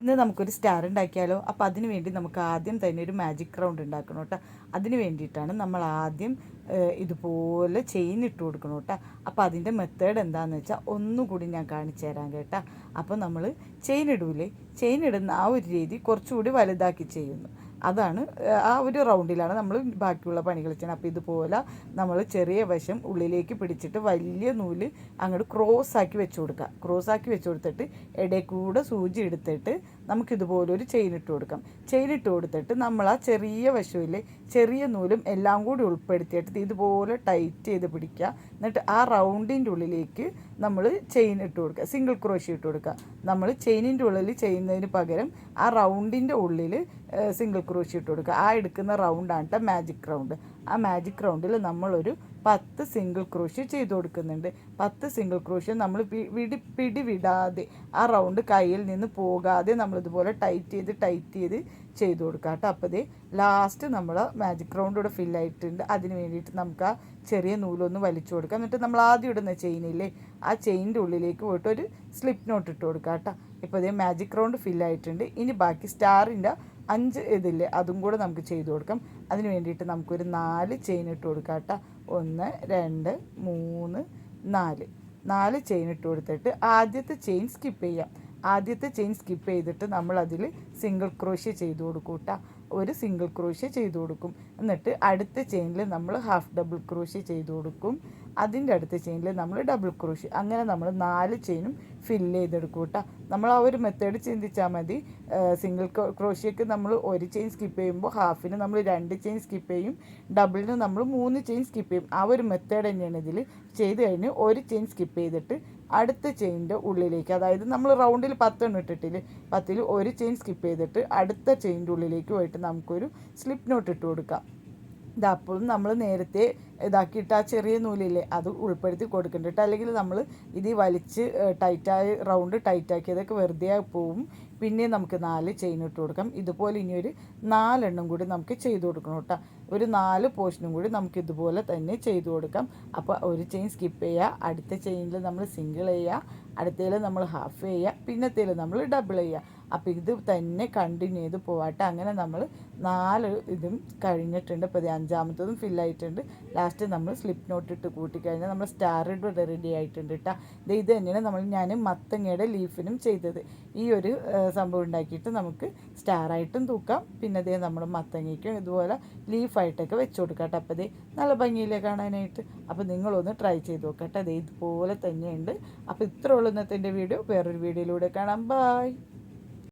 ഇന്ന് നമുക്കൊരു സ്റ്റാർ ഉണ്ടാക്കിയാലോ. അപ്പോൾ അതിന് വേണ്ടി നമുക്ക് ആദ്യം തന്നെ ഒരു മാജിക് റൗണ്ട് ഉണ്ടാക്കണം കേട്ടോ. അതിന് വേണ്ടിയിട്ടാണ് നമ്മൾ ആദ്യം ഇതുപോലെ ചെയിൻ ഇട്ട് കൊടുക്കണം കേട്ടോ. അപ്പോൾ അതിൻ്റെ മെത്തേഡ് എന്താണെന്ന് വെച്ചാൽ ഒന്നുകൂടി ഞാൻ കാണിച്ചു തരാം കേട്ടോ. അപ്പോൾ നമ്മൾ ചെയിൻ ഇടൂലേ, ചെയിൻ ഇടുന്ന ആ ഒരു രീതി കുറച്ചുകൂടി വലുതാക്കി ചെയ്യുന്നു. അതാണ് ആ ഒരു റൗണ്ടിലാണ് നമ്മൾ ബാക്കിയുള്ള പണികൾ ചെയ്യുന്നത്. അപ്പോൾ ഇതുപോലെ നമ്മൾ ചെറിയ വശം ഉള്ളിലേക്ക് പിടിച്ചിട്ട് വലിയ നൂല് അങ്ങോട്ട് ക്രോസാക്കി വെച്ച് കൊടുക്കുക. ക്രോസാക്കി വെച്ച് കൊടുത്തിട്ട് ഇടയിൽ കൂടെ സൂചി എടുത്തിട്ട് നമുക്കിതുപോലൊരു ചെയിൻ ഇട്ട് കൊടുക്കാം. ചെയിൻ ഇട്ട് കൊടുത്തിട്ട് നമ്മൾ ആ ചെറിയ വശമില്ലേ, ചെറിയ നൂലും എല്ലാം കൂടി ഉൾപ്പെടുത്തിയിട്ട് ഇതുപോലെ ടൈറ്റ് ചെയ്ത് പിടിക്കുക. എന്നിട്ട് ആ റൗണ്ടിൻ്റെ ഉള്ളിലേക്ക് നമ്മൾ ചെയിൻ ഇട്ട് കൊടുക്കുക, സിംഗിൾ ക്രോഷ്യ ഇട്ട് കൊടുക്കുക. നമ്മൾ ചെയിനിൻ്റെ ഉള്ളിൽ ചെയ്യുന്നതിന് പകരം ആ റൗണ്ടിൻ്റെ ഉള്ളിൽ സിംഗിൾ ക്രോഷ്യ ഇട്ട് കൊടുക്കുക. ആ എടുക്കുന്ന റൗണ്ടാണ് മാജിക് റൗണ്ട്. ആ മാജിക് റൗണ്ടിൽ നമ്മളൊരു 10 സിംഗിൾ ക്രോഷ്യ ചെയ്ത് കൊടുക്കുന്നുണ്ട്. 10 സിംഗിൾ ക്രോഷ്യ നമ്മൾ പിടി വിടാതെ ആ റൗണ്ട് കയ്യിൽ നിന്ന് പോകാതെ നമ്മളിതുപോലെ ടൈറ്റ് ചെയ്ത് ചെയ്ത് കൊടുക്കുക കേട്ടോ. അപ്പോൾ ഇതേ ലാസ്റ്റ് നമ്മൾ മാജിക് റൗണ്ട് ഇവിടെ ഫില്ലായിട്ടുണ്ട്. അതിന് വേണ്ടിയിട്ട് നമുക്ക് ആ ചെറിയ നൂലൊന്ന് വലിച്ചു കൊടുക്കാം. എന്നിട്ട് നമ്മൾ ആദ്യം ഇടുന്ന ചെയിനില്ലേ, ആ ചെയിനിൻ്റെ ഉള്ളിലേക്ക് പോയിട്ട് ഒരു സ്ലിപ്പ് നോട്ട് ഇട്ട് കൊടുക്കുക കേട്ടോ. ഇപ്പോൾ ഇതേ മാജിക് റൗണ്ട് ഫില്ലായിട്ടുണ്ട്. ഇനി ബാക്കി സ്റ്റാറിൻ്റെ 5 ഇതില്ലേ അതും കൂടെ നമുക്ക് ചെയ്ത് കൊടുക്കാം. അതിന് വേണ്ടിയിട്ട് നമുക്കൊരു 4 ചെയിൻ ഇട്ട് കൊടുക്കാം കേട്ടോ. 1 2 3 4 ചെയിൻ ഇട്ട് കൊടുത്തിട്ട് ആദ്യത്തെ ചെയിൻ സ്കിപ്പ് ചെയ്യാം. ആദ്യത്തെ ചെയിൻ സ്കിപ്പ് ചെയ്തിട്ട് നമ്മളതിൽ സിംഗിൾ ക്രോഷ്യ ചെയ്ത് കൊടുക്കും കേട്ടോ. ഒരു സിംഗിൾ ക്രോഷ്യ ചെയ്ത് കൊടുക്കും. എന്നിട്ട് അടുത്ത ചെയിനിൽ നമ്മൾ ഹാഫ് ഡബിൾ ക്രോഷ്യ ചെയ്ത് കൊടുക്കും. അതിൻ്റെ അടുത്ത ചെയിനിൽ നമ്മൾ ഡബിൾ ക്രോഷ്യ. അങ്ങനെ നമ്മൾ 4 ചെയിനും ഫില്ല് ചെയ്തെടുക്കും കേട്ടോ. നമ്മൾ ആ ഒരു മെത്തേഡ് ചിന്തിച്ചാൽ മതി. സിംഗിൾ ക്രോഷ്യക്ക് നമ്മൾ ഒരു ചെയിൻ സ്കിപ്പ് ചെയ്യുമ്പോൾ ഹാഫിന് നമ്മൾ 2 ചെയിൻ സ്കിപ്പ് ചെയ്യും, ഡബിളിന് നമ്മൾ 3 ചെയിൻ സ്കിപ്പ് ചെയ്യും. ആ ഒരു മെത്തേഡ് തന്നെയാണ് ഇതിൽ ചെയ്ത് കഴിഞ്ഞ് ഒരു ചെയിൻ സ്കിപ്പ് ചെയ്തിട്ട് അടുത്ത ചെയിനിൻ്റെ ഉള്ളിലേക്ക്, അതായത് നമ്മൾ റൗണ്ടിൽ 10 എണ്ണം ഇട്ടിട്ടില്ലേ, 10ൽ ഒരു ചെയിൻ സ്കിപ്പ് ചെയ്തിട്ട് അടുത്ത ചെയിനിൻ്റെ ഉള്ളിലേക്ക് പോയിട്ട് നമുക്കൊരു സ്ലിപ്പ് നോട്ട് ഇട്ട് കൊടുക്കാം. ഇതപ്പോഴും നമ്മൾ നേരത്തെ ഇതാക്കിയിട്ട് ആ ചെറിയ നൂലില്ലേ അത് ഉൾപ്പെടുത്തി കൊടുക്കേണ്ടിട്ട്, അല്ലെങ്കിൽ നമ്മൾ ഇത് വലിച്ച് ടൈറ്റായി റൗണ്ട് ടൈറ്റാക്കിയതൊക്കെ വെറുതെ പോവും. പിന്നെ നമുക്ക് 4 ചെയിൻ ഇട്ട് കൊടുക്കാം. ഇതുപോലെ ഇനി ഒരു 4 എണ്ണം കൂടി നമുക്ക് ചെയ്ത് കൊടുക്കണം കേട്ടോ. ഒരു 4 പോർഷനും കൂടി നമുക്ക് ഇതുപോലെ തന്നെ ചെയ്ത് കൊടുക്കാം. അപ്പോൾ ഒരു ചെയിൻ സ്കിപ്പ് ചെയ്യുക, അടുത്ത ചെയിനിൽ നമ്മൾ സിംഗിൾ ചെയ്യുക, അടുത്തതിൽ നമ്മൾ ഹാഫ് ചെയ്യുക, പിന്നത്തേൽ നമ്മൾ ഡബിൾ ചെയ്യുക. അപ്പോൾ ഇത് തന്നെ കണ്ടിന്യൂ ചെയ്ത് പോവാട്ടെ. അങ്ങനെ നമ്മൾ 4 ഇതും കഴിഞ്ഞിട്ടുണ്ട്. ഇപ്പോൾ ഇത് 5ാമത്തതും ഫില്ലായിട്ടുണ്ട്. ലാസ്റ്റ് നമ്മൾ സ്ലിപ്പ് നോട്ട് ഇട്ട് കൂട്ടിക്കഴിഞ്ഞാൽ നമ്മൾ സ്റ്റാർ ഇവിടെ റെഡി ആയിട്ടുണ്ട് കേട്ടോ. ഇത് തന്നെയാണ് ഞാൻ മത്തങ്ങയുടെ ലീഫിനും ചെയ്തത്. ഈ ഒരു സംഭവം ഉണ്ടാക്കിയിട്ട് നമുക്ക് സ്റ്റാറായിട്ടും തൂക്കാം. പിന്നെ അതേ നമ്മൾ മത്തങ്ങയ്ക്കും ഇതുപോലെ ലീഫായിട്ടൊക്കെ വെച്ച് കൊടുക്കാം കേട്ടോ. അപ്പോൾ നല്ല ഭംഗിയില്ലേ കാണാനായിട്ട്. അപ്പോൾ നിങ്ങളൊന്ന് ട്രൈ ചെയ്ത് നോക്കട്ടെ. ഇതുപോലെ തന്നെയുണ്ട്. അപ്പോൾ ഇത്ര ഉള്ളൂ ഇന്നത്തെ എൻ്റെ വീഡിയോ. വേറൊരു വീഡിയോയിലൂടെ കാണാം. ബായ്.